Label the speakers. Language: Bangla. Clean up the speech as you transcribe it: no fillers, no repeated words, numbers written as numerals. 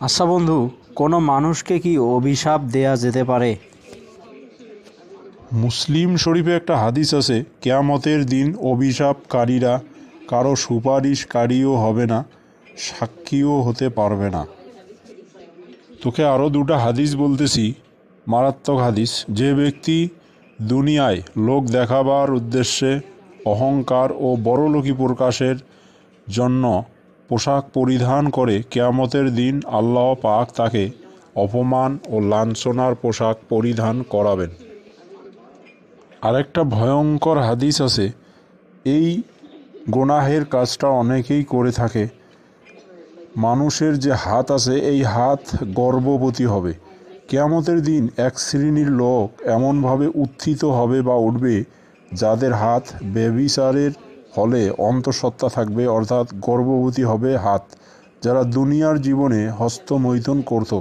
Speaker 1: আচ্ছা বন্ধু, কোনো মানুষকে কি অভিশাপ দেয়া যেতে পারে?
Speaker 2: মুসলিম শরীফে একটা হাদিস আছে, কেয়ামতের দিন অভিশাপকারীরা কারো সুপারিশকারীও হবে না, সাক্ষীও হতে পারবে না। তোকে আরও দুটো হাদিস বলতেছি, মারাত্মক হাদিস। যে ব্যক্তি দুনিয়ায় লোক দেখাবার উদ্দেশ্যে অহংকার ও বড়লোকি প্রকাশের জন্য পোশাক পরিধান করে, কেয়ামতের দিন আল্লাহ পাক তাকে অপমান ও লাঞ্ছনার পোশাক পরিধান করাবেন। আরেকটা ভয়ঙ্কর হাদিস আছে, এই গোনাহের কাজটা অনেকেই করে থাকে। মানুষের যে হাত আছে, এই হাত গর্ভবতী হবে। কিয়ামতের দিন এক শ্রেণীর লোক এমনভাবে উত্থিত হবে বা উঠবে, যাদের হাত ব্যভিচারের ফলে অন্তঃসত্ত্বা থাকবে, অর্থাৎ গর্ভবতী হবে হাত, যারা দুনিয়ার জীবনে হস্তমৈথুন করত।